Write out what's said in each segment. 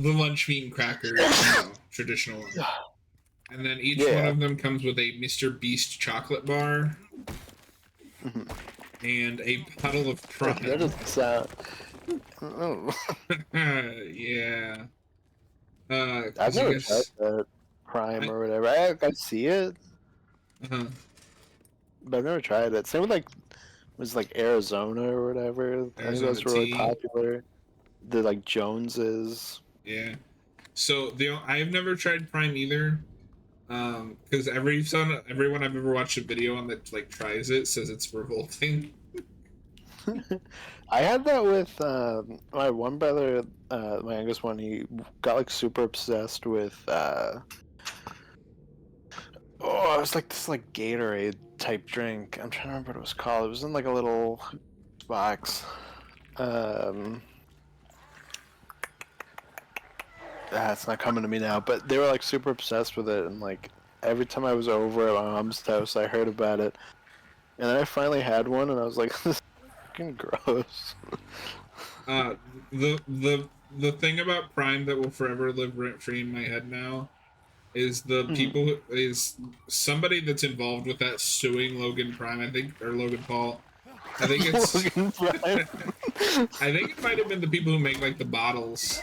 the lunch meat and crackers, traditional one. And then each one Yeah. of them comes with a Mr. Beast chocolate bar Mhm. and a bottle of That Prime. doesn't sound. Oh. Yeah. I've Because I never tried guess that Prime I, or whatever. I see it, uh, but I've never tried it. Same with like was like Arizona or whatever. I think Arizona those were really tea. popular. The like Joneses. Yeah. So I've never tried Prime either. Because everyone I've ever watched a video on that like tries it says it's revolting. I had that with my one brother, my youngest one. He got like super obsessed with. Oh, it was like this like Gatorade type drink. I'm trying to remember what it was called. It was in like a little box. Um, it's not coming to me now. But they were like super obsessed with it, and like every time I was over at my mom's house, I heard about it. And then I finally had one, and I was like, "This is fucking gross." Uh, the thing about Prime that will forever live rent free in my head now is is somebody that's involved with that suing Logan Prime, I think, or Logan Paul. I think it's Logan Prime. I think it might have been the people who make like the bottles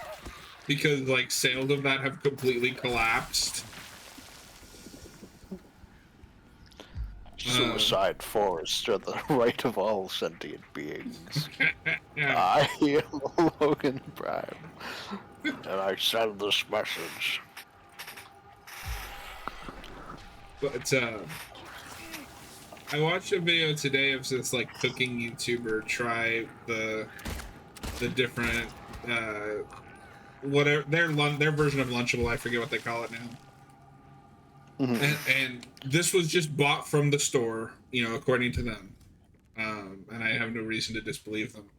because like sales of that have completely collapsed. Um, Suicide forests are the right of all sentient beings. yeah, I am Logan Prime, and I send this message. but I watched a video today of this like cooking YouTuber try the different whatever their version of Lunchable. I forget what they call it now. Mhm. And this was just bought from the store, according to them. And I have no reason to disbelieve them.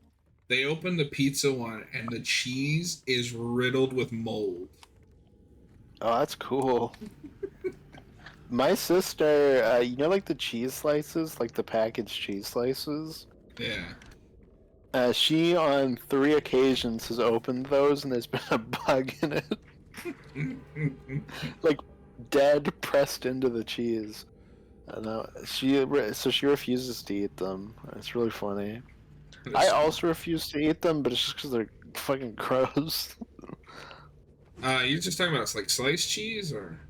They opened the pizza one, and the cheese is riddled with mold. Oh, that's cool. My sister, like the cheese slices, like the packaged cheese slices. Yeah. She on 3 occasions has opened those, and there's been a bug in it, like dead pressed into the cheese. I know she refuses to eat them. It's really funny. I That's funny. also refuse to eat them, but it's just because they're fucking gross. You're just talking about like sliced cheese, or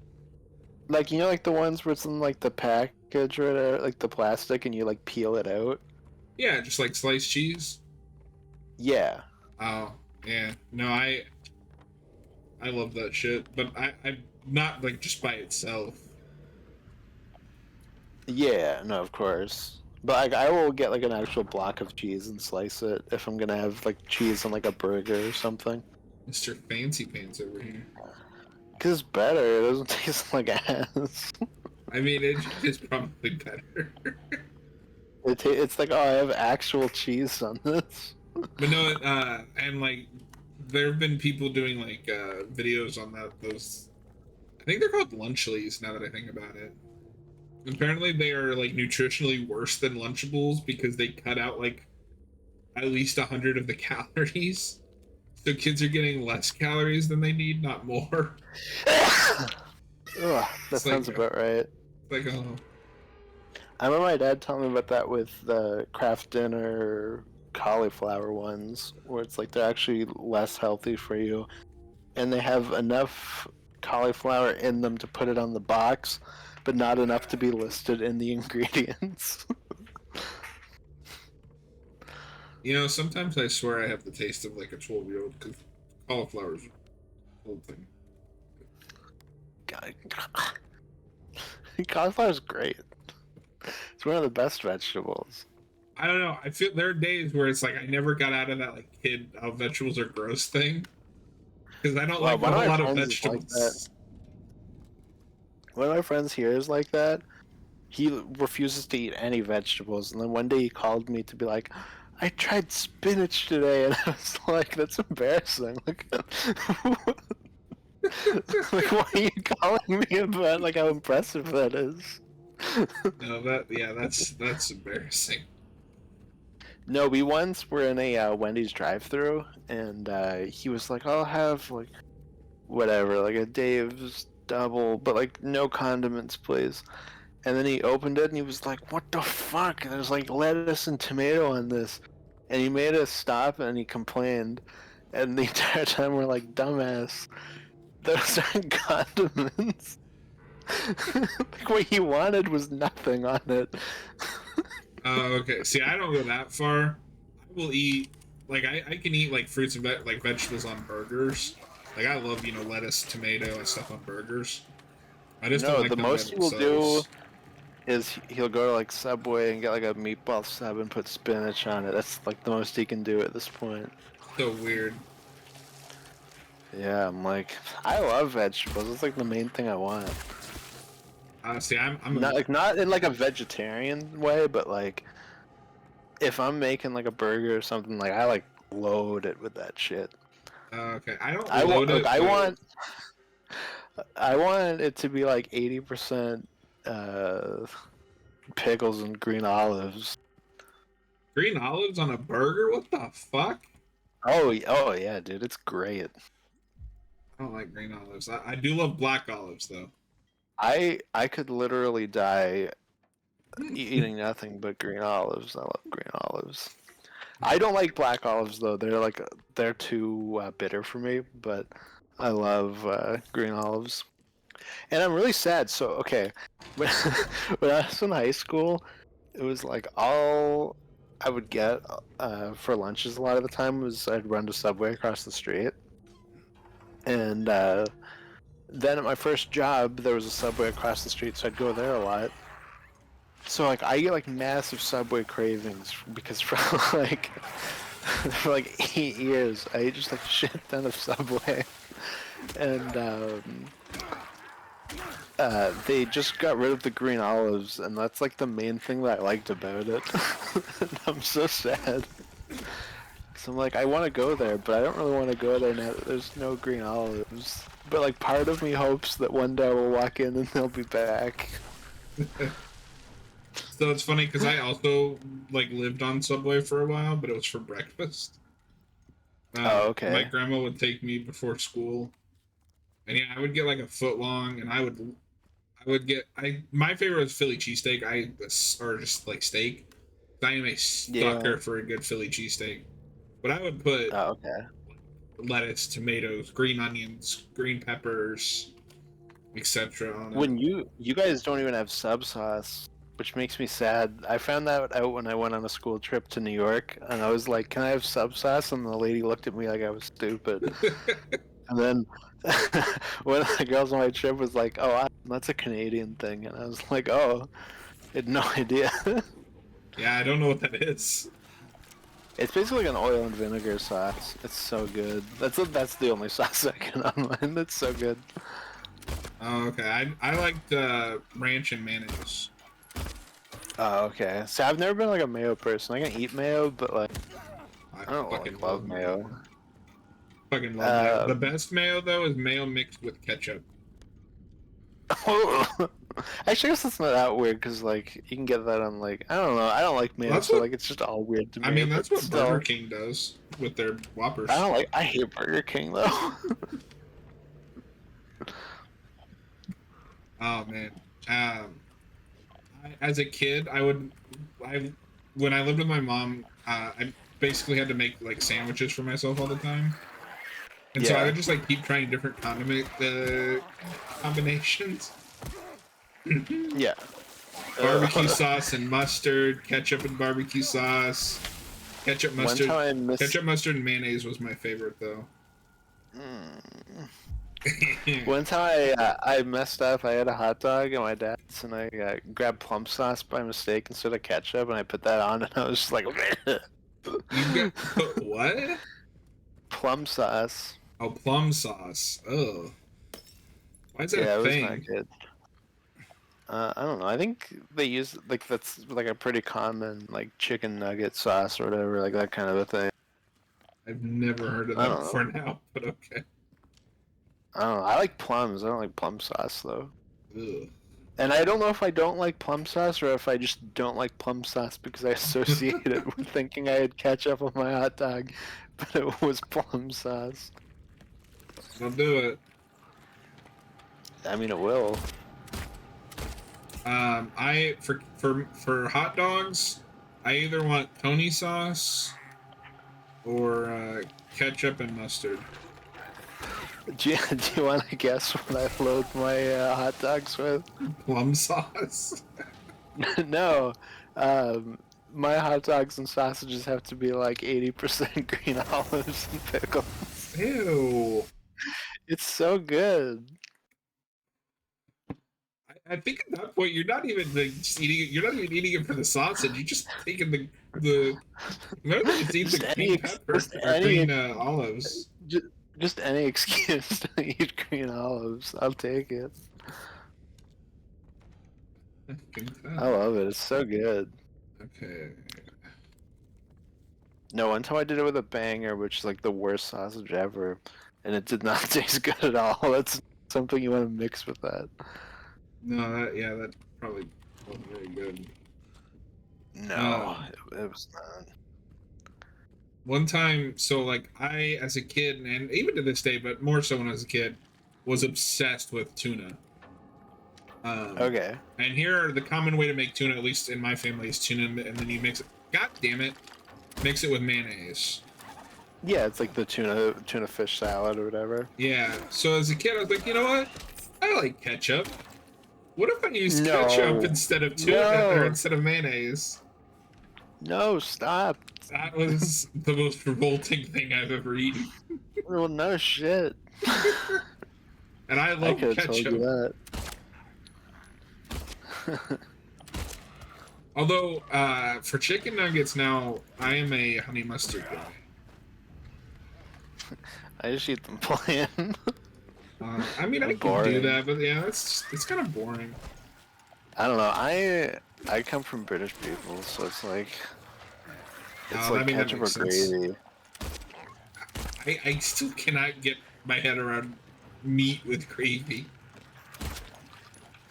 Like like the ones where it's in like the package or whatever, like the plastic, and you like peel it out. yeah, just like sliced cheese. Yeah, Oh, yeah. No, I love that shit, but I'm not like just by itself. yeah, no, of course. But like, I will get like an actual block of cheese and slice it if I'm gonna have like cheese on like a burger or something. Mr. Fancy Pants over here. Cause it's better. It doesn't taste like ass. I mean, it is probably better. It's like, oh, I have actual cheese on this. But no, and like there have been people doing like videos on those. I think they're called Lunchlies. Now that I think about it, apparently they are like nutritionally worse than Lunchables because they cut out like at least 100 of the calories. So kids are getting less calories than they need, not more. Ugh, that It's like sounds about right. oh I remember my dad telling me about that with the Kraft Dinner cauliflower ones, where it's like they're actually less healthy for you, and they have enough cauliflower in them to put it on the box, but not enough to be listed in the ingredients. sometimes I swear I have the taste of like a 12-year-old because cauliflower's a old thing. God, cauliflower's great. It's one of the best vegetables. I don't know. I feel there are days where it's like I never got out of that like kid vegetables are gross thing because I don't Well, like a one of whole my lot of friends is like that. vegetables. One of my friends here is like that. He refuses to eat any vegetables, and then one day he called me to be like, I tried spinach today, and I was like, that's embarrassing. Like, like, why are you calling me about like how impressive that is? No, that's embarrassing. No, we once were in a Wendy's drive-through, and he was like, "I'll have like whatever, like a Dave's double, but like no condiments, please. And then he opened it and he was like, "What the fuck?" And there's like lettuce and tomato on this, and he made us stop and he complained, and the entire time we're like, "Dumbass, those aren't condiments." Like what he wanted was nothing on it. Oh, okay. See, I don't go that far. I will eat like I can eat like fruits and like vegetables on burgers. Like I love lettuce, tomato, and stuff on burgers. I just don't No, like the them by most he will do themselves. is he'll go to like Subway and get like a meatball sub and put spinach on it. That's like the most he can do at this point. So weird. Yeah, I'm like, I love vegetables. It's like the main thing I want. See, I'm a Not in like a vegetarian way, but like if I'm making like a burger or something, like I like load it with that shit. okay. I don't I want load like it, but I want it to be like 80% uh pickles and green olives. green olives on a burger? What the fuck? Oh yeah, dude, it's great. I don't like green olives. I do love black olives though. I could literally die eating nothing but green olives. I love green olives. I don't like black olives though. They're too bitter for me. But I love green olives, and I'm really sad. So okay, when when I was in high school, it was like all I would get for lunches a lot of the time was I'd run to Subway across the street, and then at my first job there was a Subway across the street, so I'd go there a lot. So like I get like massive Subway cravings because for like for like 8 years I ate just like shit ton of Subway, and they just got rid of the green olives, and that's like the main thing that I liked about it. And I'm so sad. So I'm like, I want to go there, but I don't really want to go there now that there's no green olives. But like, part of me hopes that one day we'll walk in and they'll be back. So it's funny because I also like lived on Subway for a while, but it was for breakfast. Oh, My okay. grandma would take me before school, and yeah, I would get like a foot long, and I would get my favorite was Philly cheesesteak. Or just like steak. I am a Yeah. sucker for a good Philly cheesesteak, but I would put Oh, okay. lettuce, tomatoes, green onions, green peppers, etc. on it. When you guys don't even have sub sauce, which makes me sad. I found that out when I went on a school trip to New York, and I was like, "Can I have sub sauce?" And the lady looked at me like I was stupid. And then one of the girls on my trip was like, "Oh, that's a Canadian thing," and I was like, "Oh, I had no idea." Yeah, I don't know what that is. It's basically like an oil and vinegar sauce. It's so good. That's the only sauce I can online. That's so good. Oh, okay. I liked ranch and mayonnaise. Oh, okay. See, I've never been like a mayo person. I can eat mayo, but like I I don't fucking like love love mayo. mayo. Fucking love mayo. The Um, best mayo though is mayo mixed with ketchup. actually, I guess that's not that weird because like you can get that on like I don't know. I don't like Well, mayo, that's so what like it's just all weird to I me. mean. But That's what Burger still, King does with their I Whoppers. don't like. I hate Burger King though. Oh man. As a kid, I when I lived with my mom, I basically had to make like sandwiches for myself all the time, and so I Yeah. would just like keep trying different condiment combinations. Yeah. Barbecue Uh, sauce and mustard, ketchup and barbecue sauce, one time I missed. ketchup, mustard, and mayonnaise was my favorite though. Mm. One time I messed up. I had a hot dog at my dad's, and I grabbed plum sauce by mistake instead of ketchup, and I put that on, and I was just like, You got put what? plum sauce. Oh, plum sauce. Oh, why is that a Yeah, it was not thing? good. I don't know. I think they use like that's like a pretty common like chicken nugget sauce or whatever, like that kind of a thing. I've never heard of I that don't know. before now, but okay. I don't know. I like plums. I don't like plum sauce though. Ugh. And I don't know if I don't like plum sauce or if I just don't like plum sauce because I associate it with thinking I had ketchup on my hot dog, but it was plum sauce. I'll do it. I mean, it will. I for hot dogs, I either want pony sauce or ketchup and mustard. Do you want to guess what I load my hot dogs with? Plum sauce. No. Um, my hot dogs and sausages have to be like 80% green olives and pickles. Ew. It's so good. I think at that point you're not even like just eating it. You're not even eating it for the sausage. You're just taking the. You might as well just eat the green pepper just or any green olives. just, just any excuse to eat green olives. I'll take it. I can I tell. love it. It's so good. Okay. No, one time I did it with a banger, which is like the worst sausage ever, and it did not taste good at all. That's something you want to mix with that. No, that probably wasn't very good. No, Um, it was not. One time, so like I, as a kid, and even to this day, but more so when I was a kid, was obsessed with tuna. Um, Okay. and here are the common way to make tuna, at least in my family, is tuna, and then you mix it. God damn it, mix it with mayonnaise. Yeah, it's like the tuna fish salad or whatever. Yeah. So as a kid, I was like, you know what? I like ketchup. What if I use ketchup No. instead of tuna or No. instead of mayonnaise? No, stop. That was the most revolting thing I've ever eaten. Well, no shit. And I I love could have told you ketchup. that. Although, for chicken nuggets now, I am a honey mustard guy. I just eat them plain. I mean, I can do Boring. that, but yeah, it's kind of boring. I don't know. I come from British people, so it's I like mean, that ketchup or makes sense. gravy. I still cannot get my head around meat with gravy.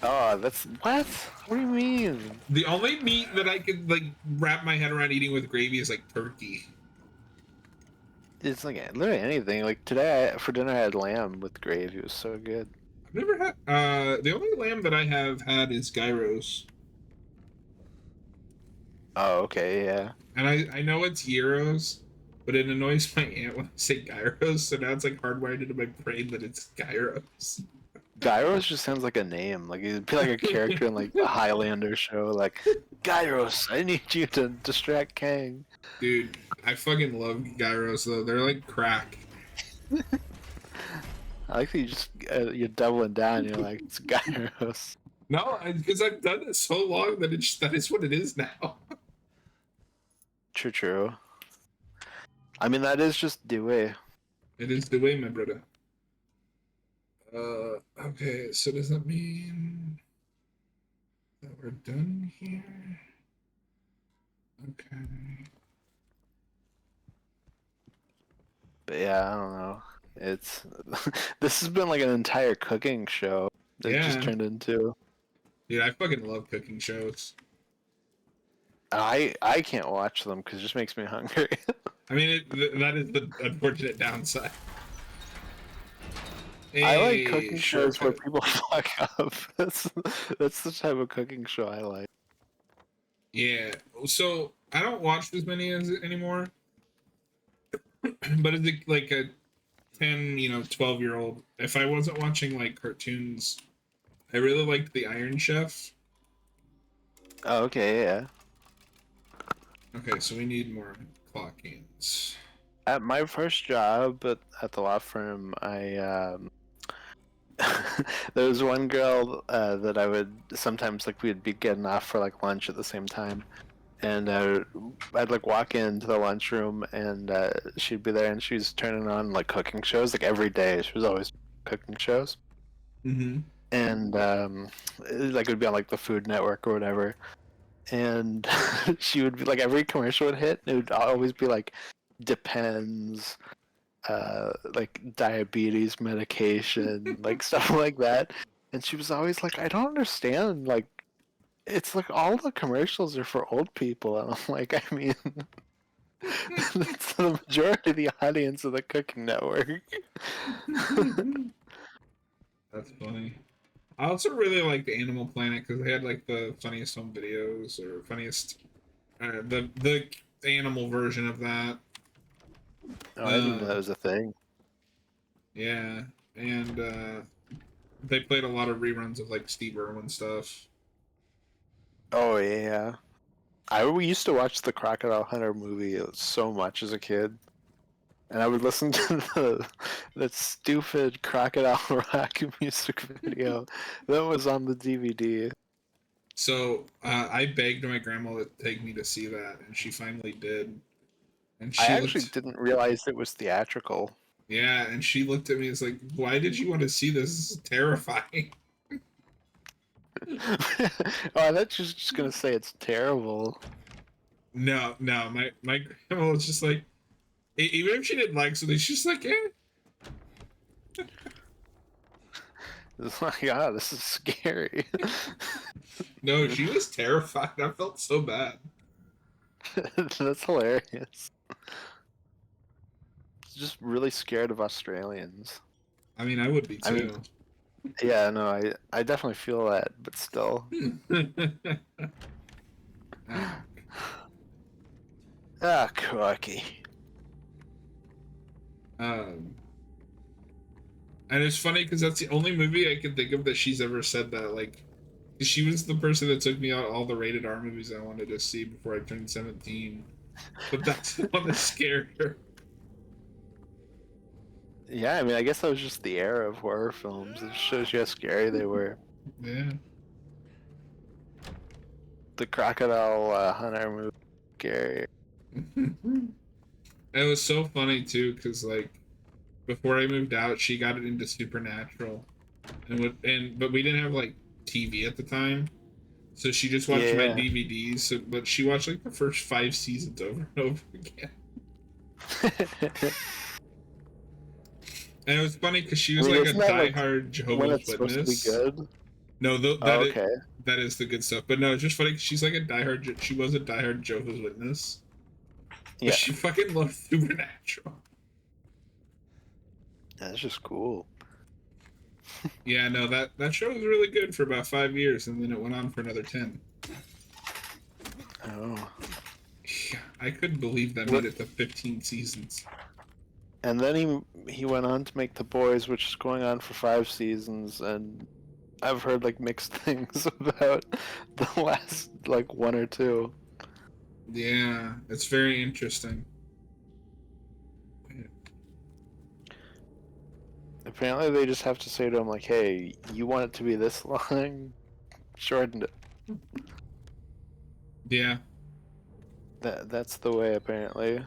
Oh, that's what? What do you mean? The only meat that I could like wrap my head around eating with gravy is like turkey. It's like literally anything. Like today for dinner I had lamb with gravy. It was so good. I've never had. The only lamb that I have had is gyros, Oh, okay, yeah. and I know it's gyros, but it annoys my aunt when I say gyros. So now it's like hardwired into my brain that it's gyros. Gyros just sounds like a name. Like it'd be like a character in like a Highlander show. Like Gyros, I need you to distract Kang. Dude, I fucking love gyros though. They're like crack. I like that you're doubling down. You're like it's gyros. No, because I've done it so long that that is what it is now. True, true. I mean that is just Dewey. It is the way, my brother. Okay, so does that mean that we're done here? Okay. But yeah, I don't know. It's this has been like an entire cooking show that just Yeah. turned into. Dude, I fucking love cooking shows. I can't watch them because it just makes me hungry. I mean, that is the unfortunate downside. I like Hey, cooking shows where shortcut. people fuck up. That's the type of cooking show I like. Yeah. So I don't watch as many as anymore, but as like a 10, 12-year-old, if I wasn't watching like cartoons, I really liked the Iron Chef. Oh, okay, yeah. Okay, so we need more clock-ins. At my first job at the law firm, there was one girl that I would sometimes like we'd be getting off for like lunch at the same time, and I'd like walk into the lunchroom and she'd be there and she's turning on like cooking shows like every day. She was always cooking shows, Mm-hmm. and like it would be on like the Food Network or whatever. And she would be like every commercial would hit, it would always be like depends, like diabetes medication, like stuff like that. And she was always like, I don't understand, like it's like all the commercials are for old people, and I'm like, I mean, that's the majority of the audience of the Cooking Network. That's funny. I also really like the Animal Planet because they had like the funniest home videos or funniest the animal version of that. Oh, I didn't even know Uh, that was a thing. yeah, and they played a lot of reruns of like Steve Irwin stuff. Oh yeah. We used to watch the Crocodile Hunter movie so much as a kid, and I would listen to that stupid Crocodile Rock music video that was on the DVD. So I begged my grandma to take me to see that, and she finally did. And I she actually looked, didn't realize it was theatrical. yeah, and she looked at me and was like, "Why did you want to see this? This is terrifying." Oh, I thought you were just gonna say it's terrible. No, no, my grandma was just like, even if she didn't like something, she's just like, "Eh." It's like, ah, this is scary. No, she was terrified. I felt so bad. That's hilarious. Just really scared of Australians. I mean, I would be I mean, too. yeah, no, I definitely feel that, but still. um, Ah, Corky. um, and it's funny because that's the only movie I can think of that she's ever said that. Like, she was the person that took me out all the rated R movies I wanted to see before I turned 17. But that's the one that scared her. Yeah, I mean, I guess that was just the era of horror films. It shows you how scary they were. Yeah. The Crocodile Hunter movie, scary. And it was so funny too, because like before I moved out, she got it into Supernatural, but we didn't have like TV at the time, so she just watched my Yeah. DVDs. So, but she watched like the first 5 seasons over and over again. And it was funny because she I was mean, like a isn't that like diehard when Jehovah's it's supposed to be Witness. good? No, Oh, okay. that is the good stuff. But no, it's just funny 'cause she's like a diehard. She was a diehard Jehovah's Witness, but Yeah, she fucking loved Supernatural. that's just cool. Yeah, no, that show was really good for about 5 years, and then it went on for another 10. Oh. Yeah, I couldn't believe that made What? it to 15 seasons. And then he went on to make The Boys, which is going on for 5 seasons, and I've heard like mixed things about the last like one or two. Yeah, it's very interesting. Apparently, they just have to say to him like, "Hey, you want it to be this long? Shorten it." Yeah, That's the way apparently.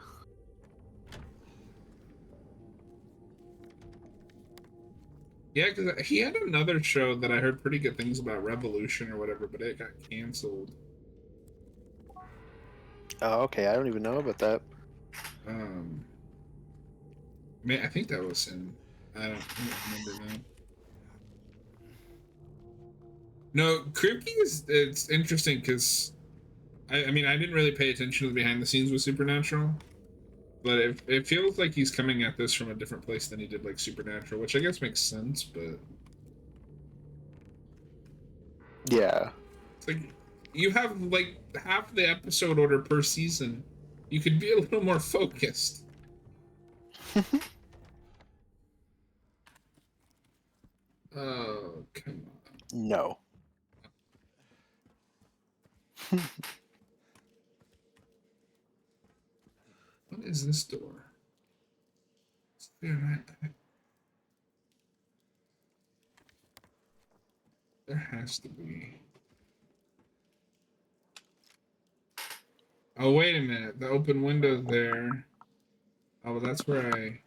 yeah, because he had another show that I heard pretty good things about, Revolution or whatever, but it got canceled. Oh, okay. I don't even know about that. Um, Man, I think that was him. I don't remember now. No, Kripke is it's interesting because I mean I didn't really pay attention to the behind the scenes with Supernatural, but it feels like he's coming at this from a different place than he did like Supernatural, which I guess makes sense. But Yeah. it's like you have like half the episode order per season. You could be a little more focused. Oh, come on. No. What is this door? There has to be. Oh, wait a minute. The open window there. Oh, well, that's where I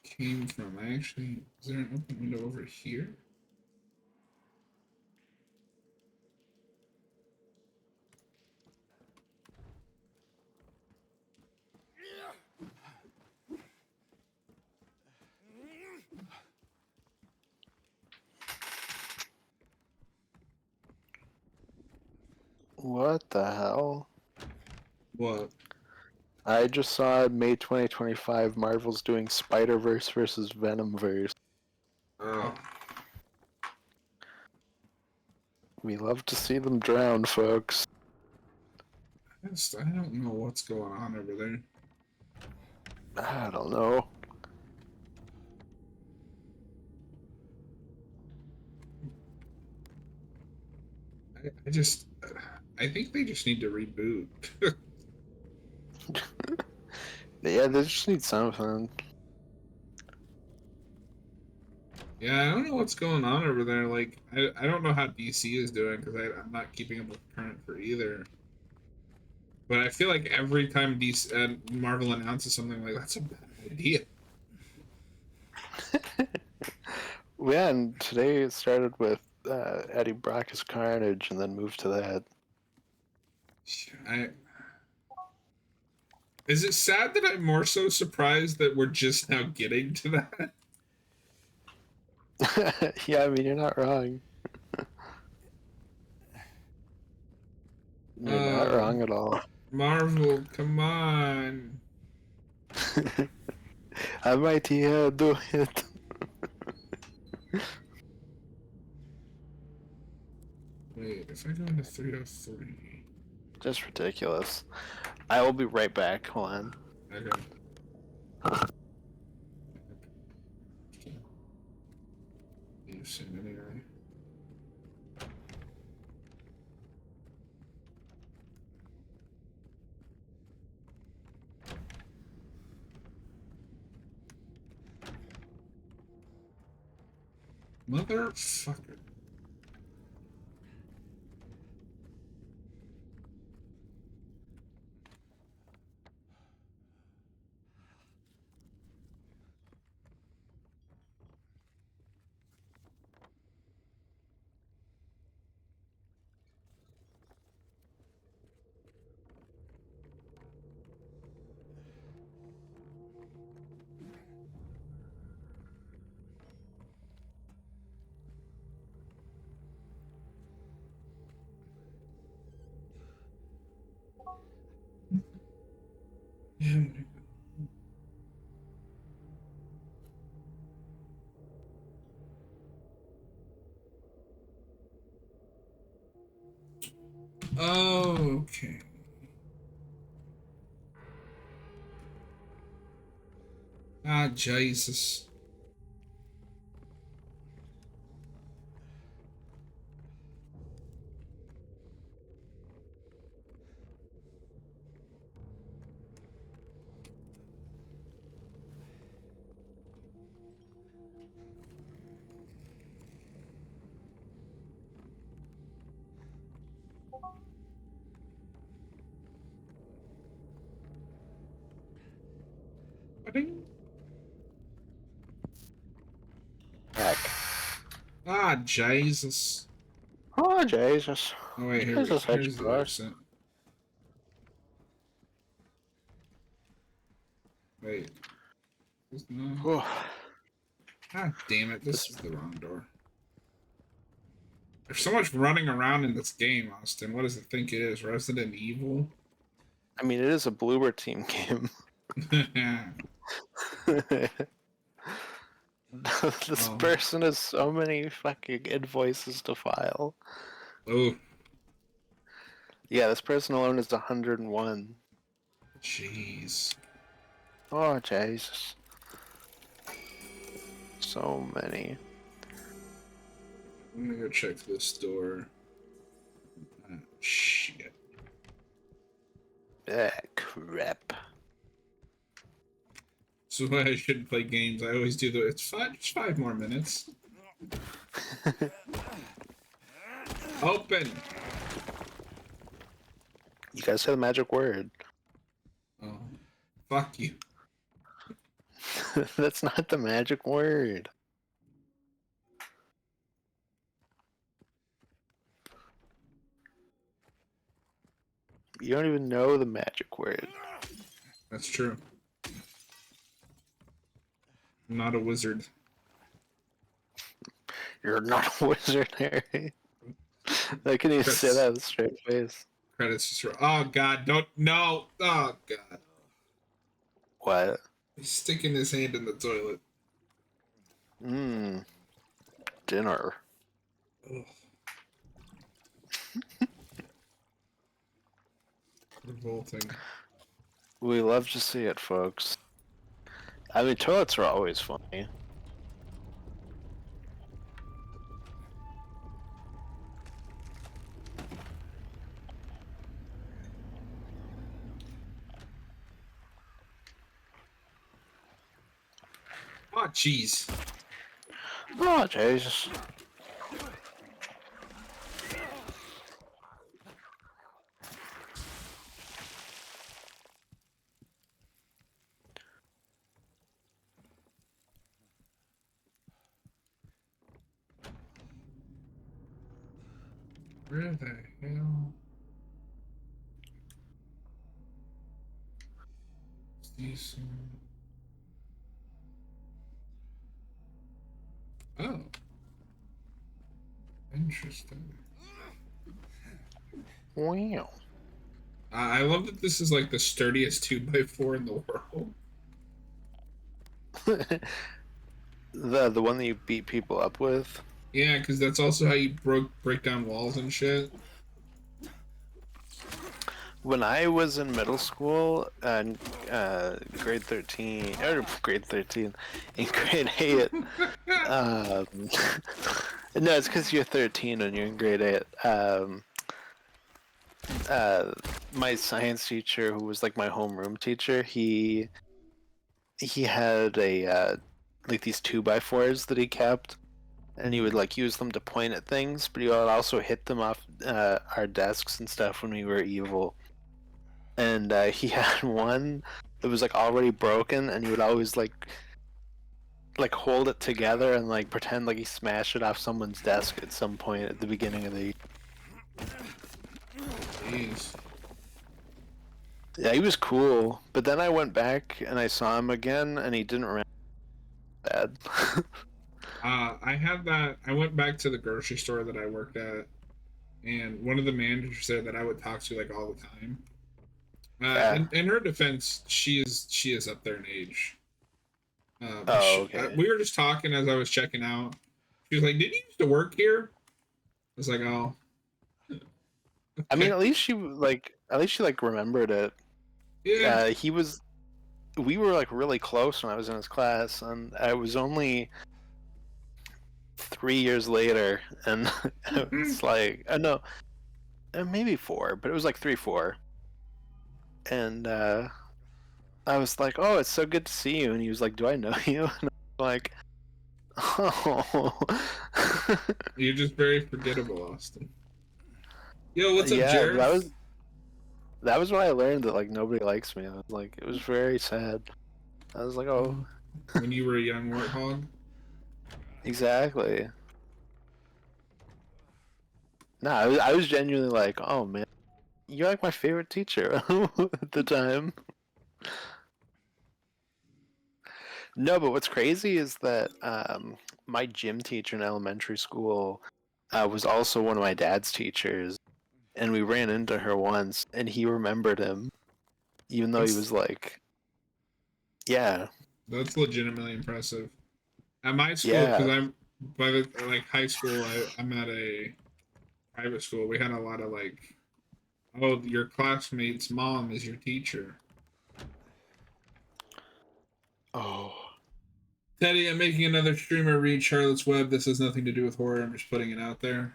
came from. I actually. Is there an open window over here? What the hell? What? I just saw May 2025 Marvel's doing Spider-Verse versus Venomverse. Oh, We love to see them drown, folks. I don't know what's going on over there. I don't know. I think they just need to reboot. Yeah, they just need something. Yeah, I don't know what's going on over there. Like, I don't know how DC is doing because I'm not keeping up with current for either. But I feel like every time DC, Marvel announces something like that's a bad idea. Yeah, and today it started with Eddie Brock as Carnage and then moved to that. I Is it sad that I'm more so surprised that we're just now getting to that? Yeah, I mean, you're not wrong. You're not Oh, wrong at all. Marvel, come on. I might here do it. Wait, if I go into 303. Just ridiculous. I will be right back. Hold on. Okay. You've seen anyway. Motherfucker. Yeah. Oh, okay. Ah, Jesus. Ba-ding. Heck. Ah, Jesus. Oh, Jesus. Oh, wait, Jesus here's the H. exit. Wait. No. Oh, Ah, damn it. This this, is the wrong door. There's so much running around in this game, Austin. What does it think it is? Resident Evil? I mean, it is a Bloober Team game. This Oh. person has so many fucking invoices to file. Oh, Yeah, this person alone is 101. jeez. Oh, Jesus. So many. I'm gonna go check this door. Ah, shit. Ah, crap. This is why I shouldn't play games. I always do the. Just 5 more minutes. Open. You guys say the magic word. Oh, fuck you. That's not the magic word. You don't even know the magic word. That's true. I'm not a wizard. You're not a wizard, Harry. I can even say Credits. that with a straight face. Credits. Just. Oh God! Don't. No. Oh God. What? He's sticking his hand in the toilet. Mmm. Dinner. Ugh. Revolting. We love to see it, folks. I mean, toilets are always funny. Oh, jeez. Oh, Jesus. Where the hell? These. Oh. Interesting. Wow. I love that this is like the sturdiest 2x4 in the world. The one that you beat people up with? Yeah, because that's also how you break down walls and shit. When I was in middle school, and grade 13, or grade 13, in grade 8, um, no, it's because you're 13 when you're in grade 8. My science teacher, who was like my homeroom teacher, he had a like these 2x4s that he kept, and he would like use them to point at things, but he would also hit them off our desks and stuff when we were evil. And he had one that was like already broken, and he would always like hold it together and like pretend like he smashed it off someone's desk at some point at the beginning of the. Jeez. Yeah, he was cool, but then I went back and I saw him again, and he didn't remember bad. I had that. I went back to the grocery store that I worked at, and one of the managers said that I would talk to like all the time. Yeah. In her defense, she is up there in age. Oh, okay. We were just talking as I was checking out. She was like, "Did you used to work here?" I was like, "Oh." I mean, Okay. at least she like remembered it. Yeah. He was. We were like really close when I was in his class, and I was only 3 years later, and it's like I know maybe 4, but it was like 3, 4, and I was like, "Oh, it's so good to see you," and he was like, "Do I know you?" And I'm like, "Oh, You're just very forgettable, Austin. Yo, what's up, yeah." Jared? That was when I learned that like nobody likes me. I was like, it was very sad. I was like, "Oh, When you were a young warthog. exactly." No, I was genuinely like, "Oh man, you're like my favorite teacher at the time." No, but what's crazy is that my gym teacher in elementary school was also one of my dad's teachers, and we ran into her once, and he remembered him, even though he That's was like, yeah, that's legitimately impressive. At my school, because yeah, I'm by the like high school, I'm at a private school. We had a lot of like, oh, your classmate's mom is your teacher. oh, Teddy, I'm making another streamer read Charlotte's Web. This has nothing to do with horror. I'm just putting it out there.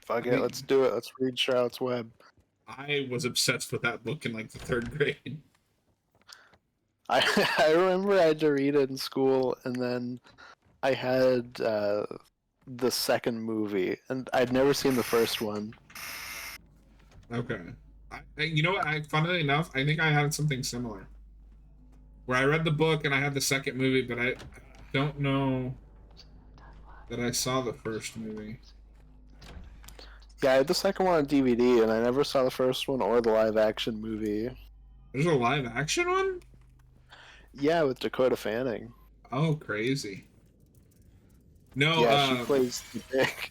fuck it, I let's do it. Let's read Charlotte's Web. I was obsessed with that book in like the third grade. I I remember I had to read it in school, and then I had the second movie, and I'd never seen the first one. Okay. You know what? Funnily enough, I think I had something similar where I read the book and I had the second movie, but I don't know that I saw the first movie. Yeah, I had the second one on DVD, and I never saw the first one or the live action movie. There's a live action one? Yeah, with Dakota Fanning. Oh, crazy. No, Yeah, she plays the dick.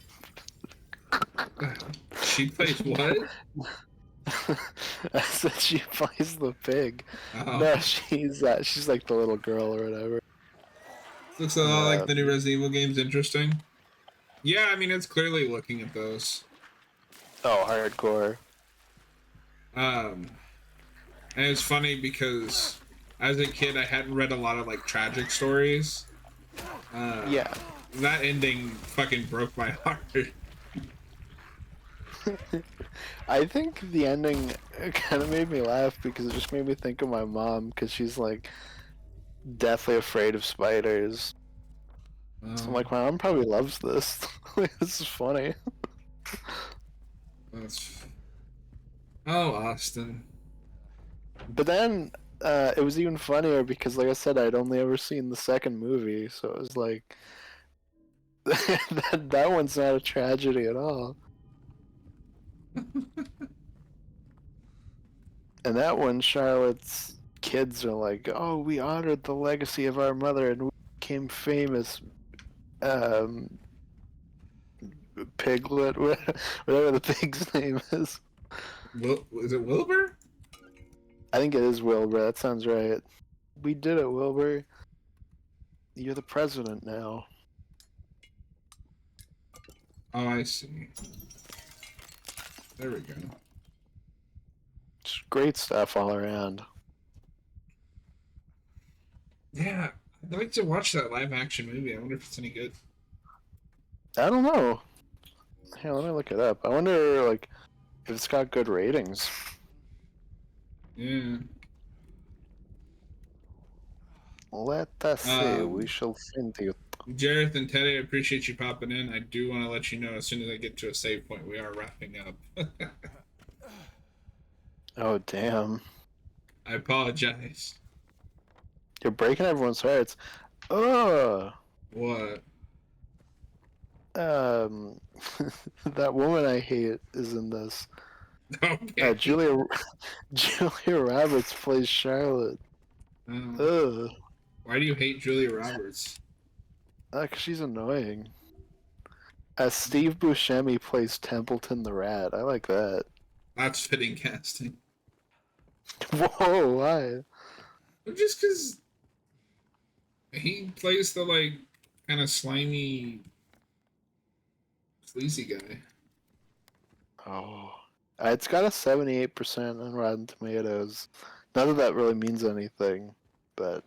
she plays what? I said she plays the pig. Oh, No, she's like the little girl or whatever. looks a lot like Uh, the new Resident Evil games. Interesting. Yeah, I mean, it's clearly looking at those. oh, hardcore. Um, and it's funny because as a kid, I hadn't read a lot of like tragic stories. Uh, Yeah. that ending fucking broke my heart. I think the ending kind of made me laugh because it just made me think of my mom because she's like deathly afraid of spiders. So I'm Oh, like, my mom probably loves this. This is funny. that's oh, Austin. But then it was even funnier because, like I said, I'd only ever seen the second movie, so it was like that one's not a tragedy at all. And that one, Charlotte's kids are like, "Oh, we honored the legacy of our mother and we became famous." Um, Piglet, whatever the pig's name is. Is it Wilbur? I think it is Wilbur. That sounds right. We did it, Wilbur. You're the president now. Oh, I see. There we go. Just great stuff all around. Yeah, I'd like to watch that live action movie. I wonder if it's any good. I don't know. Hey, let me look it up. I wonder, like, if it's got good ratings. Yeah. Let us see. We Um, shall find you. Jareth and Teddy, I appreciate you popping in. I do want to let you know as soon as I get to a save point, we are wrapping up. Oh, damn. I apologize. You're breaking everyone's hearts. Oh, What? um, that woman I hate is in this. Okay. Julia Roberts plays Charlotte. Uh, Ugh, why do you hate Julia Roberts? 'cause she's annoying. Steve Buscemi plays Templeton the Rat. I like that. That's fitting casting. Whoa, why? Just because he plays the like kind of slimy, sleazy guy. Oh, it's got a 78% on Rotten Tomatoes. Not that that really means anything, but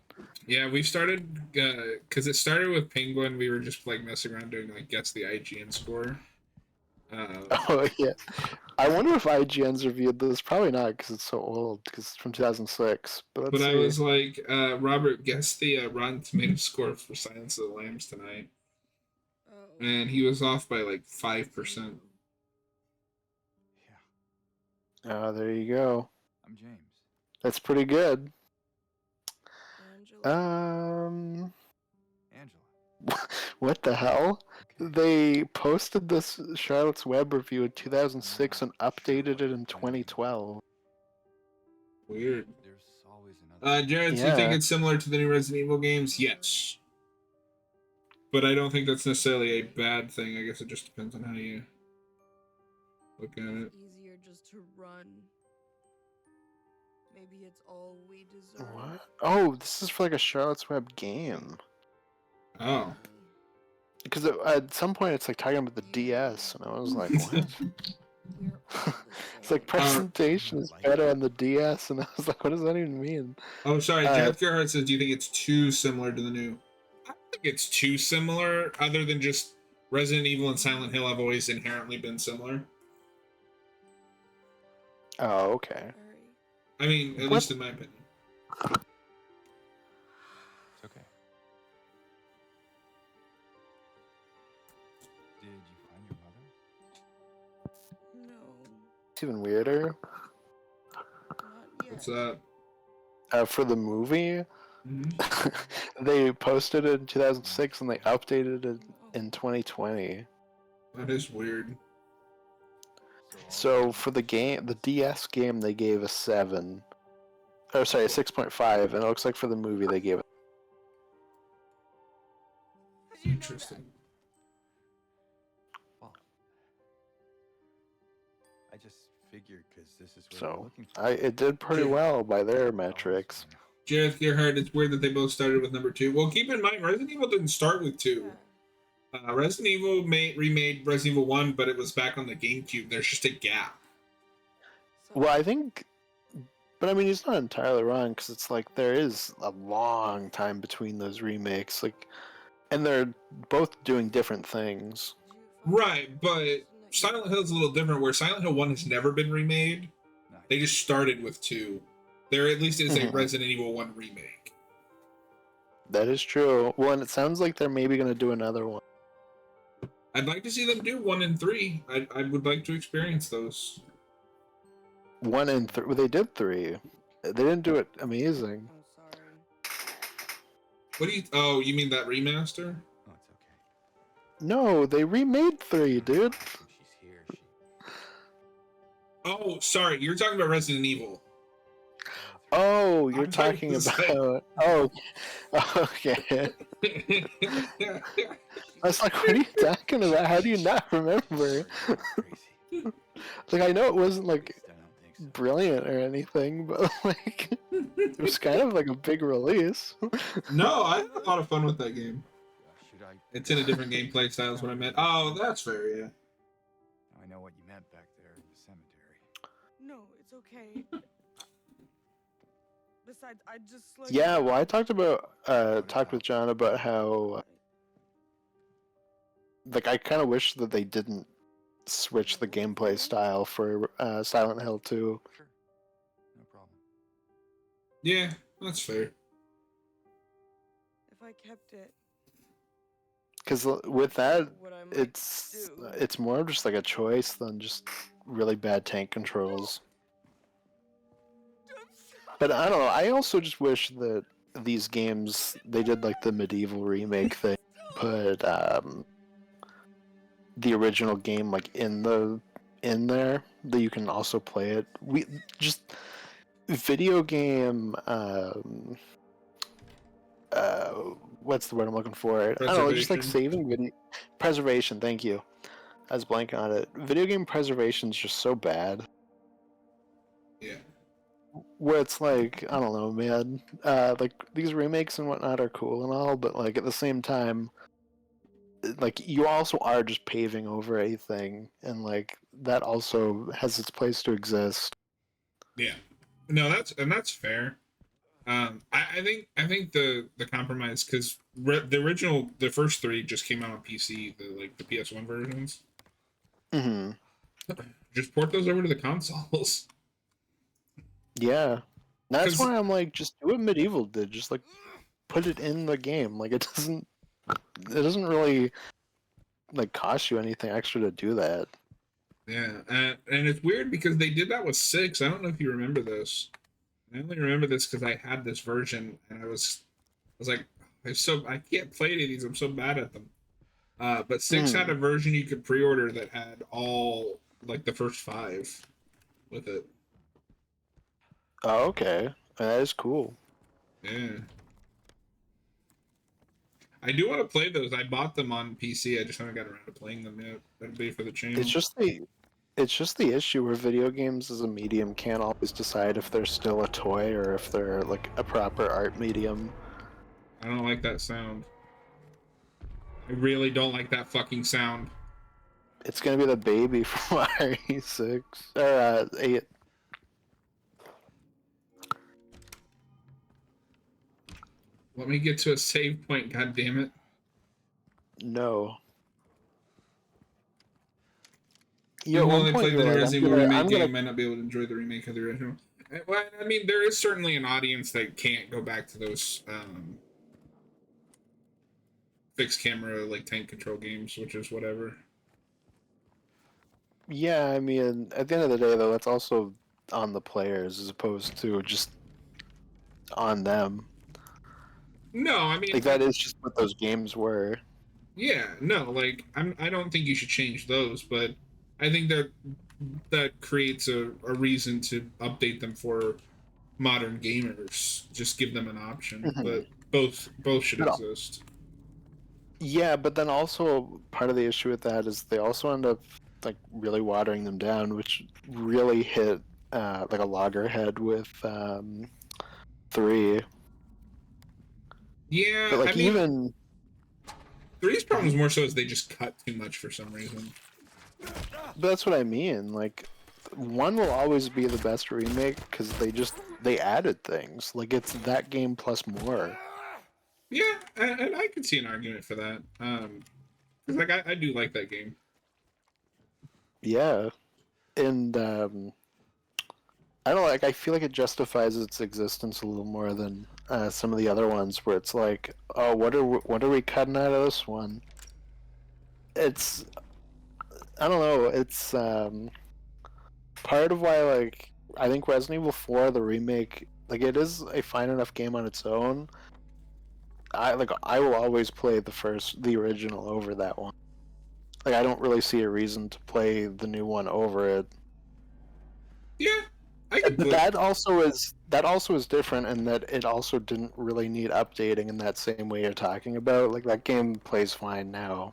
Yeah, we started because it started with Penguin. We were just like messing around doing like guess the IGN score. oh yeah. I wonder if IGN's reviewed this. Probably not because it's so old. Because it's from 2006. But But let's I see. was like, Robert, guess the Rotten Tomato score for Silence of the Lambs tonight, Oh. and he was off by like 5%. Yeah, Oh, there you go. I'm James. That's pretty good. Angela. Angela. What the hell? Okay. They posted this Charlotte's Web review in 2006 and updated it in 2012. Weird. There's always another. Jared, do you think Yeah. it's similar to the new Resident Evil games? Yes, but I don't think that's necessarily a bad thing. I guess it just depends on how you look at it. Easier just to run. Maybe it's all we deserve. What? Oh, this is for like a Charlotte's Web game. Oh, Because at some point it's like talking about the DS, and I was like, what? We're all the It's like same. presentation is better on the DS, and I was like, what does that even mean? oh, sorry. Uh, Jeff Gerhardt says, "Do you think it's too similar to the new?" I don't think it's too similar, other than just Resident Evil and Silent Hill have always inherently been similar. Oh, okay. Sorry. I mean, at What? least in my opinion. It's okay. Did you find your mother? No, It's even weirder. not yet. What's that? For the movie, Mm-hmm. they posted it in 2006 and they updated it in 2020. That is weird. So for the game, the DS game, they gave a 7. Oh, sorry, a 6.5, and it looks like for the movie they gave it. Interesting. Well, I just figured because this is what we're So looking for. it did pretty Yeah. well by their Dollars metrics. for now. Jareth Gerhardt, it's weird that they both started with number 2. Well, keep in mind, Resident Evil didn't start with 2. Yeah. Resident Evil remade Resident Evil 1, but it was back on the GameCube. There's just a gap. So Well, I think, but I mean, he's not entirely wrong because it's like there is a long time between those remakes, like, and they're both doing different things. did you find Right, but something that you Silent wanted? Hill's a little different, where Silent Hill 1 has never been remade. Nice. They just started with 2. There at least is a Mhm. Resident Evil 1 remake. That is true. Well, and it sounds like they're maybe going to do another one. I'd like to see them do 1 and 3. I would like to experience those. 1 and 3. Well, they did 3. They didn't do it amazing. I'm sorry. What do you... Oh, you mean that remaster? Oh, it's okay. No, they remade 3, dude. She's here. She. Oh, sorry. You're talking about Resident Evil. Oh, you're I'm talking talking the same. about. Oh, okay. I was like, what are you talking about? How do you not remember? Crazy. Like, I know it wasn't like At least I don't think so. brilliant or anything, but like, it was kind of like a big release. No, I had a lot of fun with that game. Should I? It's in a different gameplay style is what I meant. Oh, that's fair, yeah. I know what you meant back there in the cemetery. No, it's okay. Besides, I just slowed Yeah, you well, I down. talked with John about how, like, I kind of wish that they didn't switch the gameplay style for Silent Hill 2. Sure. No problem. Yeah, that's fair. If I kept it, Because with that, what I might it's do. it's more of just like a choice than just really bad tank controls. But I don't know. I also just wish that these games they did like the medieval remake thing, put the original game like in there that you can also play it. We just video game. What's the word I'm looking for? I don't know. Just like Preservation. saving video preservation. Thank you. I was blanking on it. Video game preservation is just so bad. Yeah. Where it's like, I don't know, man. Like these remakes and whatnot are cool and all, but like at the same time, like you also are just paving over a thing, and like that also has its place to exist. Yeah. No, that's fair. I think the compromise because the first 3 just came out on PC, the PS1 versions. Hmm. Just port those over to the consoles. Yeah, that's 'Cause- why I'm like, just do what Medieval did. Just like put it in the game. Like it doesn't really like cost you anything extra to do that. Yeah, and it's weird because they did that with 6. I don't know if you remember this. I only remember this because I had this version and I was like, I can't play any of these. I'm so bad at them. But 6 had a version you could pre-order that had all like the first 5 with it. Oh, okay, that is cool. Yeah. I do want to play those. I bought them on PC. I just haven't got around to playing them yet. That'd be for the channel. It's just the issue where video games as a medium can't always decide if they're still a toy or if they're like a proper art medium. I don't like that sound. I really don't like that fucking sound. It's gonna be the baby from RE6 or 8. Let me get to a save point, god damn it. No. You at one only point played you the were like, Resident Evil I'm remake gonna- game, you might not be able to enjoy the remake of the original. Well, I mean, there is certainly an audience that can't go back to those fixed camera like tank control games, which is whatever. Yeah, I mean, at the end of the day, though, that's also on the players as opposed to just on them. No, I mean, Like that is just what those games were. yeah, no, like I don't think you should change those, but I think that creates a reason to update them for modern gamers. Just give them an option, Mhm. but both should No. exist. Yeah, but then also part of the issue with that is they also end up like really watering them down, which really hit like a loggerhead with 3. Yeah, But I like mean, even three's problems more so is they just cut too much for some reason. but that's what I mean. Like 1 will always be the best remake because they added things. Like it's that game plus more. Yeah, and I could see an argument for that. Because like I do like that game. Yeah, and I don't know, like. I feel like it justifies its existence a little more than some of the other ones, where it's like, oh, what are we cutting out of this one? It's I don't know. It's part of why like I think Resident Evil 4, the remake, like it is a fine enough game on its own. I will always play the original over that one. Like I don't really see a reason to play the new one over it. Yeah, I could But put. that also is different in that it also didn't really need updating in that same way you're talking about. Like that game plays fine now.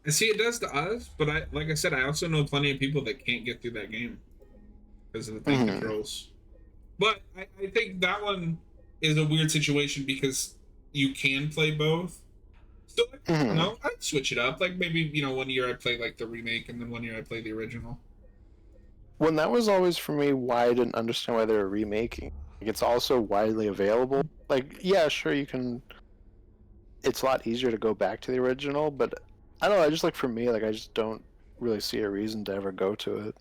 And see, it does to us, but like I said, I also know plenty of people that can't get through that game because of the thing Hmm. controls. But I think that one is a weird situation because you can play both. So I don't Hmm. know, I'd switch it up. Like maybe 1 year I play like the remake, and then 1 year I play the original. When that was always for me why I didn't understand why they were remaking. Like it's also widely available. Like yeah, sure you can. It's a lot easier to go back to the original, but I don't know. I just like for me, like I just don't really see a reason to ever go to it.